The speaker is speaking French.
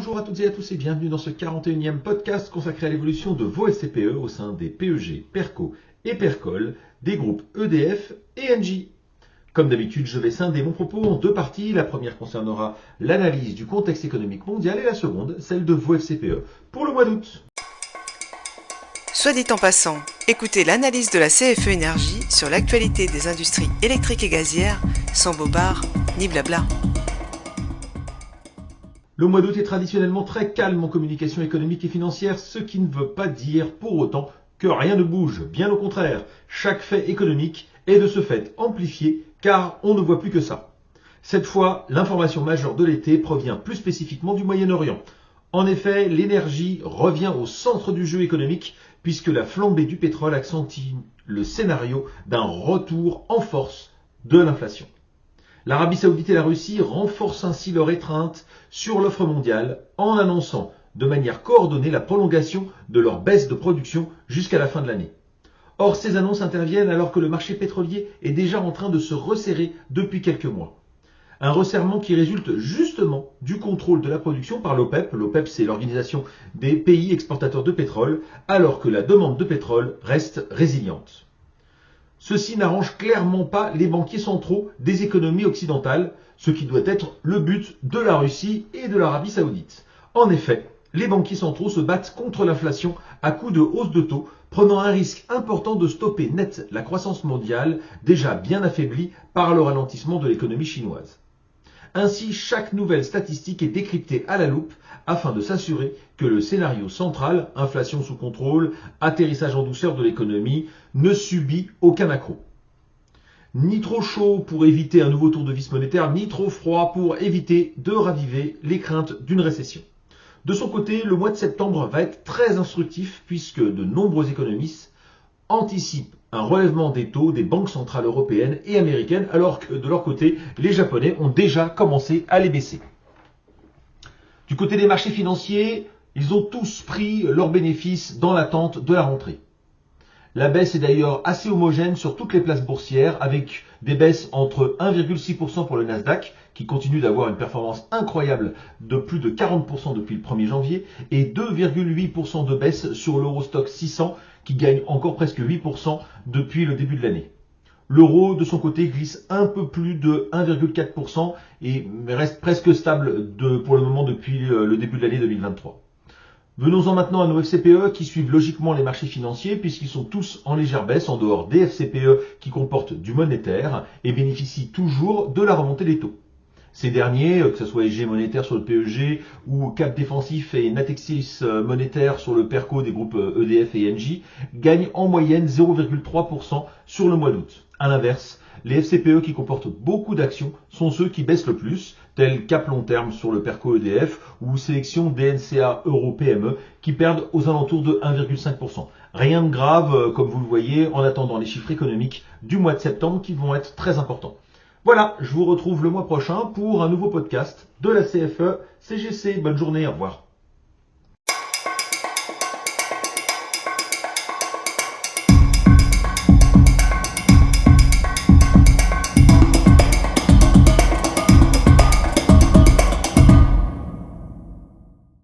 Bonjour à toutes et à tous et bienvenue dans ce 41e podcast consacré à l'évolution de vos FCPE au sein des PEG, PERCO et PERCOL des groupes EDF et Engie. Comme d'habitude, je vais scinder mon propos en deux parties. La première concernera l'analyse du contexte économique mondial et la seconde, celle de vos FCPE pour le mois d'août. Soit dit en passant, écoutez l'analyse de la CFE Énergie sur l'actualité des industries électriques et gazières, sans bobard ni blabla. Le mois d'août est traditionnellement très calme en communication économique et financière, ce qui ne veut pas dire pour autant que rien ne bouge. Bien au contraire, chaque fait économique est de ce fait amplifié car on ne voit plus que ça. Cette fois, l'information majeure de l'été provient plus spécifiquement du Moyen-Orient. En effet, l'énergie revient au centre du jeu économique puisque la flambée du pétrole accentue le scénario d'un retour en force de l'inflation. L'Arabie Saoudite et la Russie renforcent ainsi leur étreinte sur l'offre mondiale en annonçant de manière coordonnée la prolongation de leur baisse de production jusqu'à la fin de l'année. Or, ces annonces interviennent alors que le marché pétrolier est déjà en train de se resserrer depuis quelques mois. Un resserrement qui résulte justement du contrôle de la production par l'OPEP. L'OPEP, c'est l'organisation des pays exportateurs de pétrole, alors que la demande de pétrole reste résiliente. Ceci n'arrange clairement pas les banquiers centraux des économies occidentales, ce qui doit être le but de la Russie et de l'Arabie Saoudite. En effet, les banquiers centraux se battent contre l'inflation à coups de hausse de taux, prenant un risque important de stopper net la croissance mondiale, déjà bien affaiblie par le ralentissement de l'économie chinoise. Ainsi, chaque nouvelle statistique est décryptée à la loupe afin de s'assurer que le scénario central, inflation sous contrôle, atterrissage en douceur de l'économie, ne subit aucun accroc. Ni trop chaud pour éviter un nouveau tour de vis monétaire, ni trop froid pour éviter de raviver les craintes d'une récession. De son côté, le mois de septembre va être très instructif puisque de nombreux économistes anticipent un relèvement des taux des banques centrales européennes et américaines, alors que de leur côté, les Japonais ont déjà commencé à les baisser. Du côté des marchés financiers, ils ont tous pris leurs bénéfices dans l'attente de la rentrée. La baisse est d'ailleurs assez homogène sur toutes les places boursières, avec des baisses entre 1,6% pour le Nasdaq, qui continue d'avoir une performance incroyable de plus de 40% depuis le 1er janvier, et 2,8% de baisse sur l'Eurostoxx 600, qui gagne encore presque 8% depuis le début de l'année. L'euro, de son côté, glisse un peu plus de 1,4% et reste presque stable pour le moment depuis le début de l'année 2023. Venons-en maintenant à nos FCPE qui suivent logiquement les marchés financiers puisqu'ils sont tous en légère baisse en dehors des FCPE qui comportent du monétaire et bénéficient toujours de la remontée des taux. Ces derniers, que ce soit EG monétaire sur le PEG ou Cap défensif et Natixis monétaire sur le PERCO des groupes EDF et Engie, gagnent en moyenne 0,3% sur le mois d'août. A l'inverse, les FCPE qui comportent beaucoup d'actions sont ceux qui baissent le plus, tels Cap long terme sur le PERCO EDF ou sélection DNCA Euro PME qui perdent aux alentours de 1,5%. Rien de grave, comme vous le voyez, en attendant les chiffres économiques du mois de septembre qui vont être très importants. Voilà, je vous retrouve le mois prochain pour un nouveau podcast de la CFE CGC. Bonne journée, au revoir.